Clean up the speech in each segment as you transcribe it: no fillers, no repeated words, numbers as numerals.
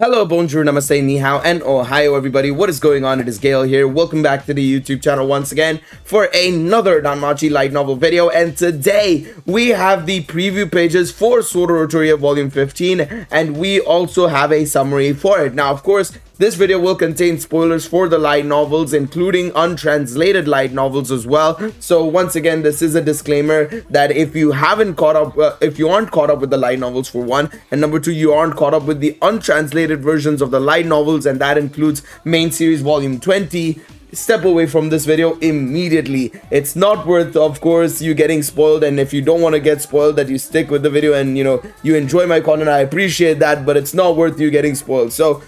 Hello, bonjour, namaste, ni hao, and ohio, everybody. What is going on? It is Gale here. Welcome back to the YouTube channel once again for another Danmachi light novel video. And today we have the preview pages for Sword Oratoria Volume 15, and we also have a summary for it. Now, of course, this video will contain spoilers for the light novels, including untranslated light novels as well. So once again, this is a disclaimer that if you haven't caught up, if you aren't caught up with the light novels for one, and number two, you aren't caught up with the untranslated versions of the light novels, and that includes main series volume 20, step away from this video immediately. It's not worth, of course, you getting spoiled, and if you don't want to get spoiled, that you stick with the video and you enjoy my content. I appreciate that, but it's not worth you getting spoiled. So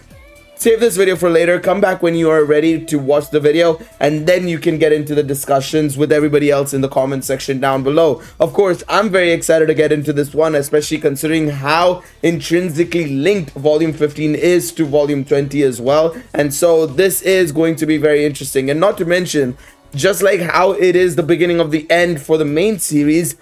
save this video for later. Come back when you are ready to watch the video, and then you can get into the discussions with everybody else in the comment section down below. Of course, I'm very excited to get into this one, especially considering how intrinsically linked volume 15 is to volume 20 as well. And so this is going to be very interesting. And not to mention, just like how it is the beginning of the end for the main series,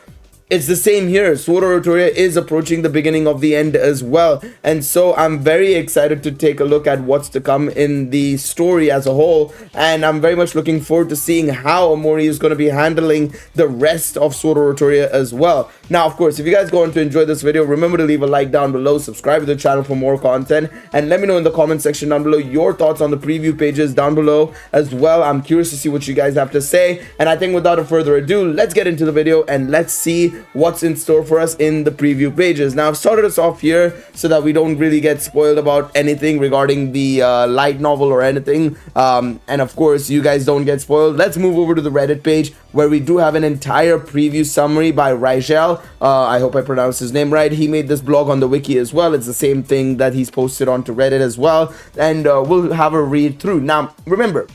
it's the same here. Sword Oratoria is approaching the beginning of the end as well. And so I'm very excited to take a look at what's to come in the story as a whole. And I'm very much looking forward to seeing how Omori is going to be handling the rest of Sword Oratoria as well. Now, of course, if you guys go on to enjoy this video, remember to leave a like down below, subscribe to the channel for more content, and let me know in the comment section down below your thoughts on the preview pages down below as well. I'm curious to see what you guys have to say. And I think without further ado, let's get into the video and let's see what's in store for us in the preview pages. Now, I've started us off here so that we don't really get spoiled about anything regarding the light novel or anything, and of course you guys don't get spoiled. Let's move over to the Reddit page where we do have an entire preview summary by Rigel. I hope I pronounced his name right. He made this blog on the wiki as well. It's the same thing that he's posted onto Reddit as well, and we'll have a read through. Now remember,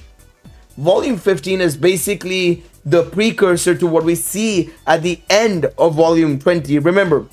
volume 15 is basically the precursor to what we see at the end of volume 20. Remember,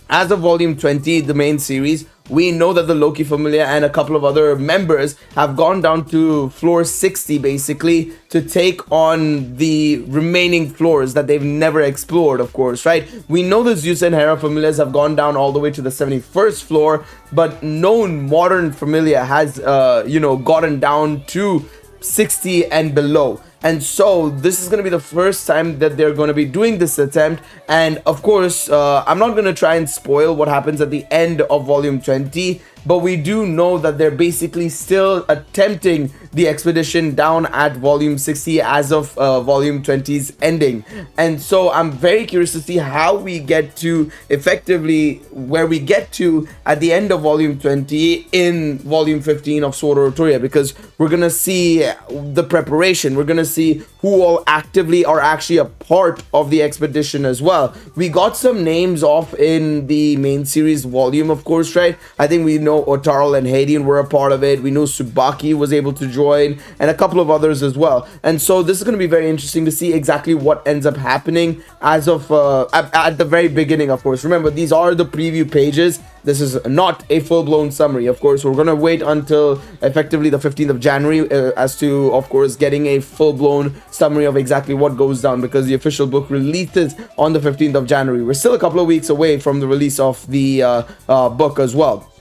as of volume 20, the main series, we know that the Loki Familia and a couple of other members have gone down to floor 60 basically to take on the remaining floors that they've never explored, of course, right? We know the Zeus and Hera Familias have gone down all the way to the 71st floor, but no modern Familia has, gotten down to 60 and below. And so this is going to be the first time that they're going to be doing this attempt. And of course, I'm not going to try and spoil what happens at the end of volume 20, but we do know that they're basically still attempting the expedition down at volume 60 as of volume 20's ending. And so I'm very curious to see how we get to effectively where we get to at the end of volume 20 in volume 15 of Sword Oratoria, because we're gonna see the preparation. We're gonna see who all actively are actually a part of the expedition as well. We got some names off in the main series volume, of course, right? I think we know Ottar and Hadian were a part of it. We know Tsubaki was able to join, and a couple of others as well. And so this is going to be very interesting to see exactly what ends up happening as of at the very beginning, of course. Remember, these are the preview pages. This is not a full-blown summary. Of course, we're going to wait until effectively the 15th of January as to, of course, getting a full-blown summary of exactly what goes down, because the official book releases on the 15th of January. We're still a couple of weeks away from the release of the book as well.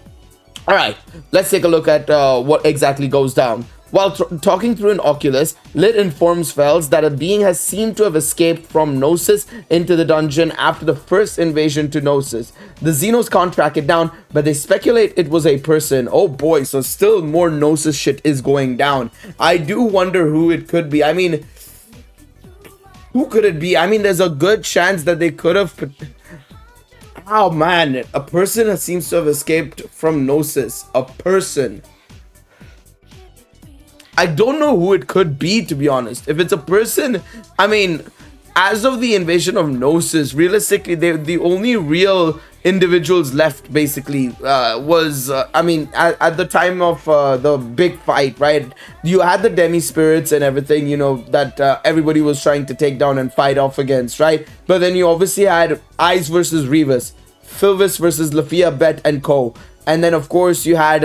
All right, let's take a look at what exactly goes down. While talking through an oculus, Lit informs Fels that a being has seemed to have escaped from Gnosis into the dungeon after the first invasion to Gnosis. The Xenos can't track it down, but they speculate it was a person. Oh boy, so still more Gnosis shit is going down. I do wonder who it could be. I mean, who could it be? I mean, there's a good chance that they could have... Oh man, a person seems to have escaped from Gnosis. A person. I don't know who it could be, to be honest. If it's a person, I mean, as of the invasion of Gnosis, realistically, the only real individuals left basically was at the time of the big fight, right? You had the demi spirits and everything, that everybody was trying to take down and fight off against, right? But then you obviously had Ice versus Revis, Philvis versus Lafia, Bet and Co. And then of course you had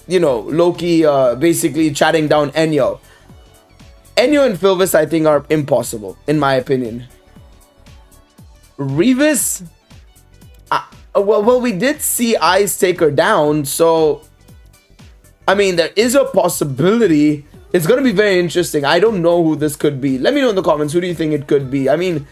Loki basically chatting down Enyo. Enyo and Philvis, I think, are impossible in my opinion. Revis, well, we did see Ice take her down, so I mean, there is a possibility. It's going to be very interesting. I don't know who this could be. Let me know in the comments. Who do you think it could be? I mean,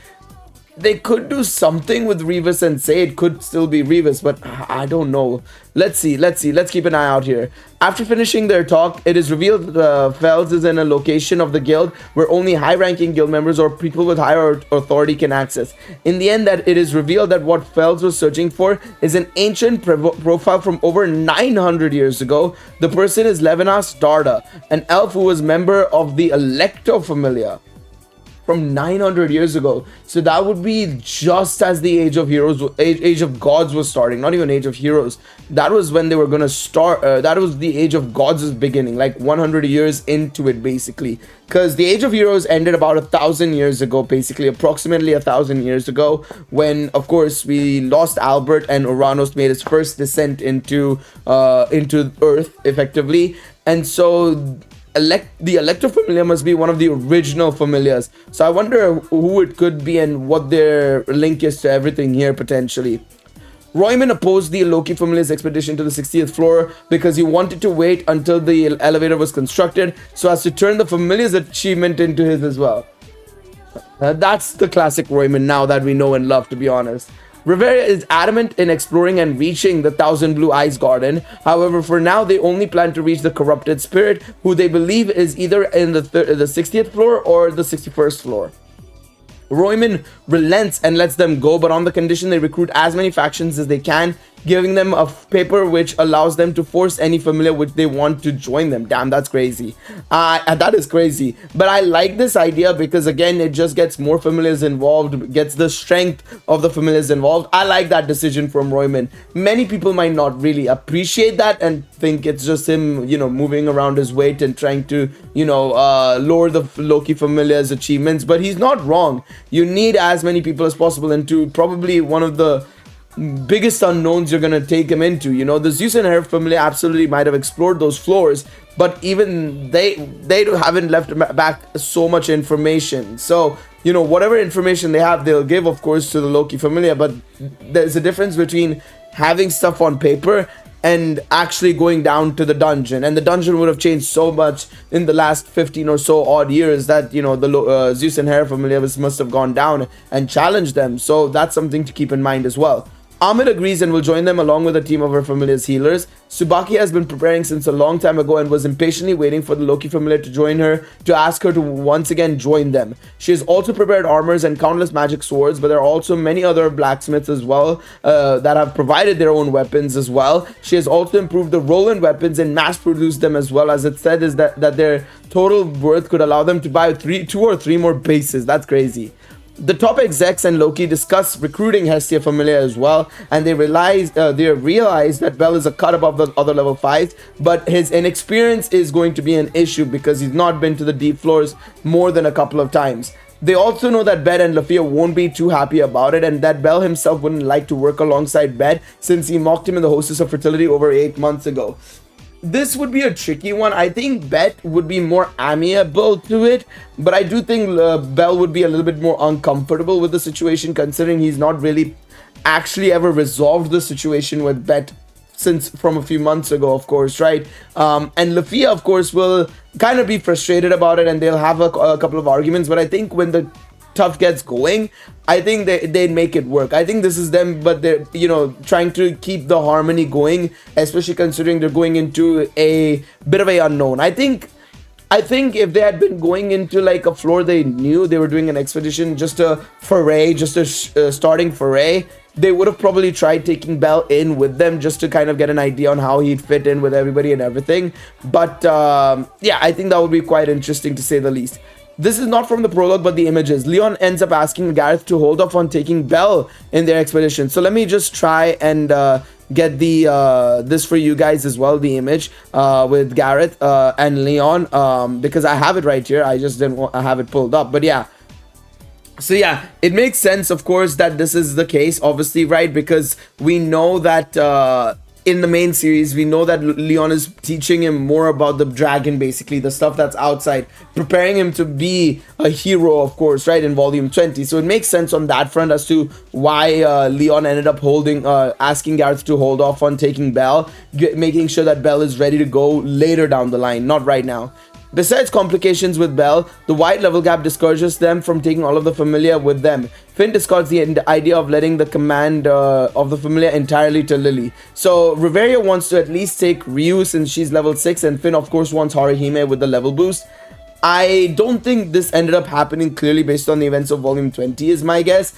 they could do something with Revis and say it could still be Revis, but I don't know. Let's see. Let's keep an eye out here. After finishing their talk, it is revealed Fels is in a location of the guild where only high-ranking guild members or people with higher authority can access. In the end, that it is revealed that what Fels was searching for is an ancient profile from over 900 years ago. The person is Levinas Darda, an elf who was member of the Electo Familia from 900 years ago. So that would be just as the Age of Heroes, Age of Gods was starting. Not even Age of Heroes. That was when they were gonna start. That was the Age of Gods' beginning, like 100 years into it, basically. Because the Age of Heroes ended about 1,000 years ago, basically, approximately 1,000 years ago, when, of course, we lost Albert and Uranus made his first descent into Earth, effectively. And so the Electro Familia must be one of the original Familias. So I wonder who it could be and what their link is to everything here, potentially. Royman opposed the Loki Familia's expedition to the 60th floor because he wanted to wait until the elevator was constructed so as to turn the Familia's achievement into his as well. That's the classic Royman now that we know and love, to be honest. Rivera is adamant in exploring and reaching the Thousand Blue Eyes Garden. However, for now, they only plan to reach the corrupted spirit, who they believe is either in the 60th floor or the 61st floor. Royman relents and lets them go, but on the condition they recruit as many factions as they can, giving them a paper which allows them to force any familiar which they want to join them. Damn, that's crazy. That is crazy. But I like this idea because, again, it just gets more familiars involved, gets the strength of the familiars involved. I like that decision from Royman. Many people might not really appreciate that and think it's just him, you know, moving around his weight and trying to, you know, lower the Loki familiar's achievements. But he's not wrong. You need as many people as possible into probably one of the biggest unknowns you're gonna take him into. You know, the Zeus and Hera Familia absolutely might have explored those floors, but even they haven't left back so much information. So, you know, whatever information they have, they'll give, of course, to the Loki Familia. But there's a difference between having stuff on paper and actually going down to the dungeon. And the dungeon would have changed so much in the last 15 or so odd years that, you know, the Zeus and Hera Familia must have gone down and challenged them. So that's something to keep in mind as well. Ahmed agrees and will join them along with a team of her familiar's healers. Tsubaki has been preparing since a long time ago and was impatiently waiting for the Loki familiar to join her to ask her to once again join them. She has also prepared armors and countless magic swords, but there are also many other blacksmiths as well that have provided their own weapons as well. She has also improved the Roland weapons and mass-produced them as well, as it said is that their total worth could allow them to buy 2 or 3 more bases. That's crazy. The top execs and Loki discuss recruiting Hestia Familia as well, and they realize that Bell is a cut above the other level 5s, but his inexperience is going to be an issue because he's not been to the deep floors more than a couple of times. They also know that Bed and Lafia won't be too happy about it, and that Bell himself wouldn't like to work alongside Bed since he mocked him in the Hostess of Fertility over 8 months ago. This would be a tricky one. I think Bet would be more amiable to it, but I do think Bell would be a little bit more uncomfortable with the situation, considering he's not really actually ever resolved the situation with Bet since from a few months ago, of course, right? And Lafia, of course, will kind of be frustrated about it, and they'll have a couple of arguments, but I think when the tough gets going, I think they'd make it work. I think this is them, but they're, you know, trying to keep the harmony going, especially considering they're going into a bit of a unknown. I think if they had been going into like a floor they knew, they were doing an expedition, just a foray, just a starting foray, they would have probably tried taking Bell in with them just to kind of get an idea on how he'd fit in with everybody and everything. But yeah, I think that would be quite interesting to say the least. This is not from the prologue, but the images. Leon ends up asking Gareth to hold off on taking Bell in their expedition. So let me just try and get the this for you guys as well, the image with Gareth and Leon, because I have it right here. I just didn't have it pulled up, but yeah. So yeah, it makes sense, of course, that this is the case, obviously, right? Because we know that in the main series, we know that Leon is teaching him more about the dragon, basically the stuff that's outside, preparing him to be a hero, of course, right, in volume 20. So it makes sense on that front as to why Leon ended up asking Gareth to hold off on taking Belle, making sure that Belle is ready to go later down the line, not right now. Besides complications with Belle, the wide level gap discourages them from taking all of the Familia with them. Finn discards the idea of letting the command of the Familia entirely to Lily. So Riveria wants to at least take Ryu since she's level 6, and Finn of course wants Haruhime with the level boost. I don't think this ended up happening clearly based on the events of volume 20 is my guess,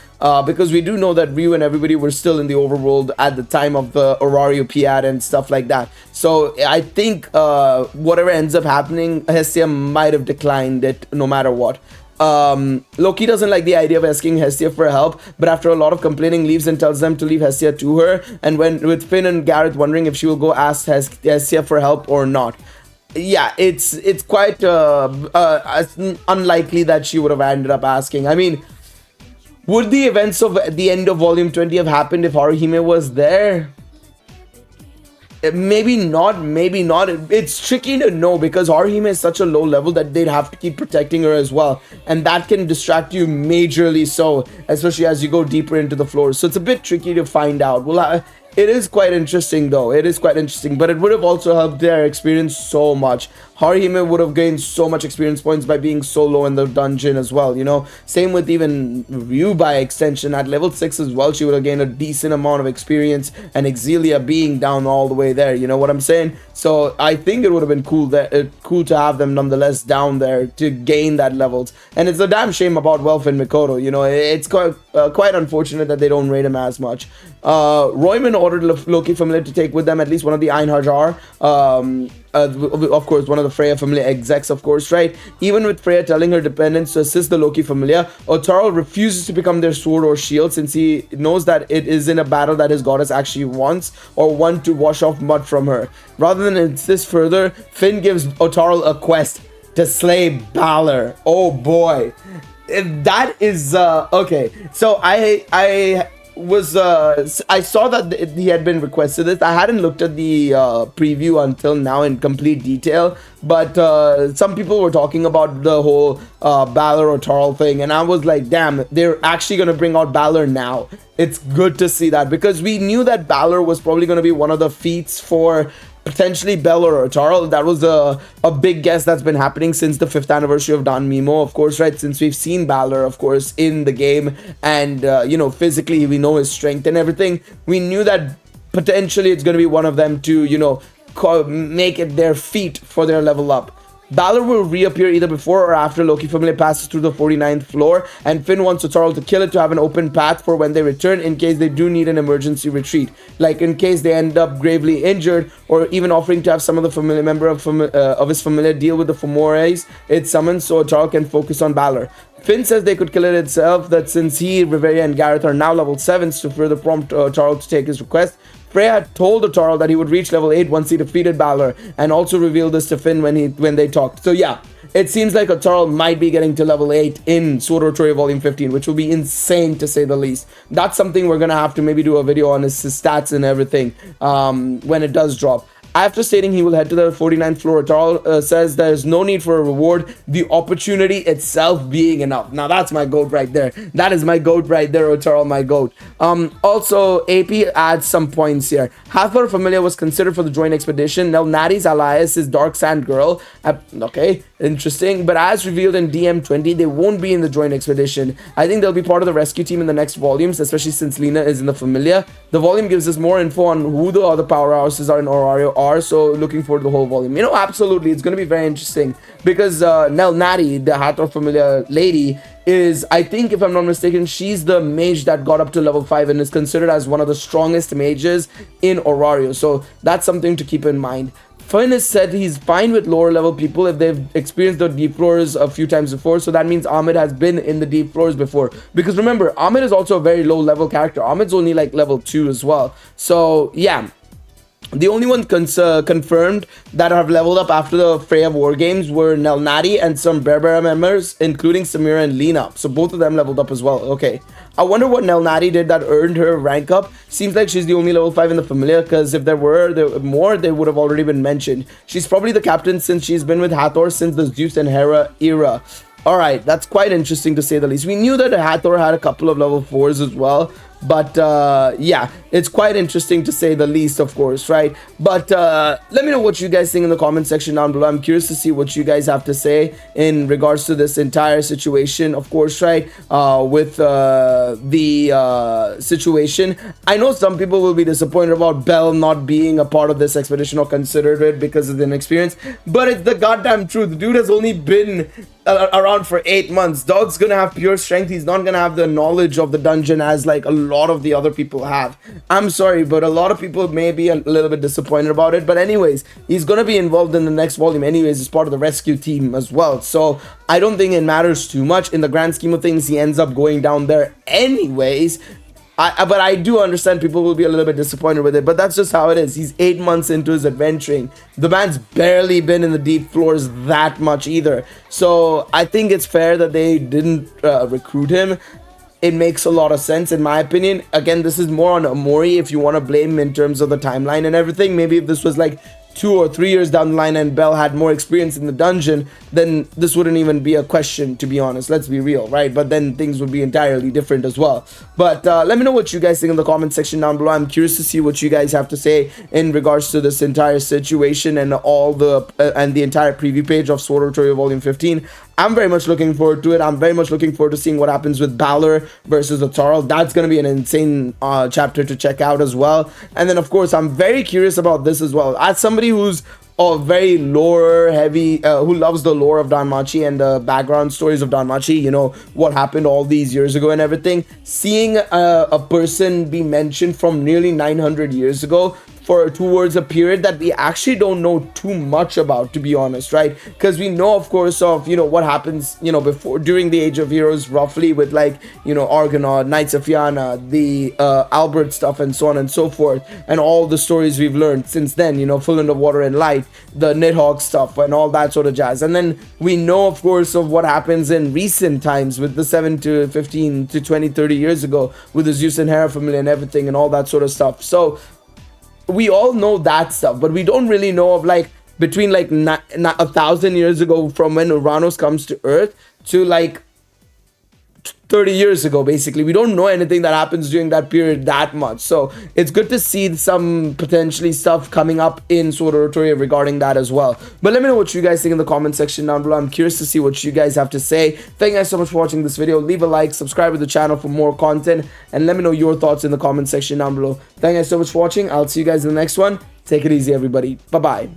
because we do know that Ryu and everybody were still in the overworld at the time of the Orario Piat and stuff like that. So I think whatever ends up happening, Hestia might have declined it no matter what. Loki doesn't like the idea of asking Hestia for help, but after a lot of complaining leaves and tells them to leave Hestia to her, and with Finn and Gareth wondering if she will go ask Hestia for help or not. Yeah, it's quite unlikely that she would have ended up asking. I mean, would the events of the end of volume 20 have happened if Haruhime was there? Maybe not, maybe not. It's tricky to know because Haruhime is such a low level that they'd have to keep protecting her as well, and that can distract you majorly, so especially as you go deeper into the floors. So it's a bit tricky to find out. Well, it is quite interesting though. It is quite interesting, but it would have also helped their experience so much. Haruhime would have gained so much experience points by being so low in the dungeon as well, you know. Same with even Ryu by extension. At level 6 as well, she would have gained a decent amount of experience, and Exilia being down all the way there, you know what I'm saying? So I think it would have been cool to have them nonetheless down there to gain that levels. And it's a damn shame about Welf and Mikoto, you know. It's quite unfortunate that they don't rate him as much. Royman ordered Loki Familia to take with them at least one of the Einhajar, of course one of the Freya Familia execs, of course, right? Even with Freya telling her dependents to assist the Loki Familia, Ottar refuses to become their sword or shield since he knows that it is in a battle that his goddess actually wants, or want to wash off mud from her. Rather than insist further, Finn gives Ottar a quest to slay Balor. Oh boy, that is okay. So I saw that he had been requested this. I hadn't looked at the preview until now in complete detail, but some people were talking about the whole Balor or Tarl thing, and I was like, damn, they're actually going to bring out Balor now. It's good to see that, because we knew that Balor was probably going to be one of the feats for potentially Balor or Tarl. That was a big guess that's been happening since the 5th anniversary of Dan Mimo, of course, right? Since we've seen Balor, of course, in the game, and you know, physically we know his strength and everything. We knew that potentially it's going to be one of them to, you know, make it their feat for their level up. Balor will reappear either before or after Loki Familia passes through the 49th floor, and Finn wants Ottar to kill it to have an open path for when they return in case they do need an emergency retreat. Like in case they end up gravely injured, or even offering to have some of the member of his familia deal with the Fomores it summons so Ottar can focus on Balor. Finn says they could kill it itself, that since he, Riveria, and Gareth are now level 7s to further prompt Ottar to take his request. Freya told Ottar that he would reach level 8 once he defeated Balor, and also revealed this to Finn when they talked. So yeah, it seems like Ottar might be getting to level 8 in Sword Oratoria Volume 15, which will be insane to say the least. That's something we're gonna have to maybe do a video on, his stats and everything when it does drop. After stating he will head to the 49th floor, Ottar says there is no need for a reward, the opportunity itself being enough. Now that's my goat right there. That is my goat right there, Ottar, my goat. Also, AP adds some points here. Half our familia was considered for the joint expedition. Now Nadi's alias is Dark Sand Girl. Okay, interesting. But as revealed in DM20, they won't be in the joint expedition. I think they'll be part of the rescue team in the next volumes, especially since Lena is in the familia. The volume gives us more info on who the other powerhouses are in Orario are, so looking forward to the whole volume. You know, absolutely, it's going to be very interesting, because Nel Nadi, the Hathor Familia lady, is, I think, if I'm not mistaken, she's the mage that got up to level 5 and is considered as one of the strongest mages in Orario, so that's something to keep in mind. Finn has said he's fine with lower level people if they've experienced the deep floors a few times before, so that means Ahmed has been in the deep floors before, because remember, Ahmed is also a very low level character. Ahmed's only like level 2 as well, so yeah. The only one confirmed that have leveled up after the Freya War Games were Nelnati and some Berbera members, including Samira and Lena. So both of them leveled up as well. Okay. I wonder what Nelnati did that earned her rank up. Seems like she's the only level 5 in the Familia, because if there were more, they would have already been mentioned. She's probably the captain since she's been with Hathor since the Zeus and Hera era. Alright, that's quite interesting to say the least. We knew that Hathor had a couple of level 4s as well. But yeah, it's quite interesting to say the least, of course, right? But let me know what you guys think in the comment section down below. I'm curious to see what you guys have to say in regards to this entire situation, of course, right? With the situation. I know some people will be disappointed about Bell not being a part of this expedition or considered it because of the inexperience, but it's the goddamn truth. The dude has only been around for 8 months. Dog's gonna have pure strength. He's not gonna have the knowledge of the dungeon as like a lot of the other people have. I'm sorry, but a lot of people may be a little bit disappointed about it. But anyways, he's gonna be involved in the next volume anyways as part of the rescue team as well. So I don't think it matters too much. In the grand scheme of things, he ends up going down there anyways. But I do understand people will be a little bit disappointed with it, but that's just how it is. He's 8 months into his adventuring. The man's barely been in the deep floors that much either. So I think it's fair that they didn't recruit him. It makes a lot of sense in my opinion. Again, this is more on Amori if you want to blame him in terms of the timeline and everything. Maybe if this was like 2 or 3 years down the line and Bell had more experience in the dungeon, then this wouldn't even be a question, to be honest. Let's be real, right? But then things would be entirely different as well. But let me know what you guys think in the comment section down below. I'm curious to see what you guys have to say in regards to this entire situation and all the and the entire preview page of Sword Oratoria Volume 15. I'm very much looking forward to it. I'm very much looking forward to seeing what happens with Balor versus Ottar. That's going to be an insane chapter to check out as well. And then, of course, I'm very curious about this as well. As somebody who's very lore heavy, who loves the lore of Danmachi and the background stories of Danmachi, you know, what happened all these years ago and everything, seeing a person be mentioned from nearly 900 years ago towards a period that we actually don't know too much about, to be honest, right? Because we know, of course, of, you know, what happens, you know, before, during the Age of Heroes, roughly, with like, you know, Argonaut, Knights of Fianna, the Albert stuff, and so on and so forth, and all the stories we've learned since then, you know, Full of Water and Light, the Nidhogg stuff, and all that sort of jazz. And then we know, of course, of what happens in recent times with the 7 to 15 to 20, 30 years ago with the Zeus and Hera Familia and everything and all that sort of stuff. So we all know that stuff, but we don't really know of like between like 1,000 years ago from when Uranus comes to Earth to like 30 years ago. Basically, we don't know anything that happens during that period that much. So it's good to see some potentially stuff coming up in Sword Oratoria regarding that as well. But let me know what you guys think in the comment section down below. I'm curious to see what you guys have to say. Thank you guys so much for watching this video. Leave a like, subscribe to the channel for more content, and let me know your thoughts in the comment section down below. Thank you guys so much for watching. I'll see you guys in the next one. Take it easy, everybody. Bye bye.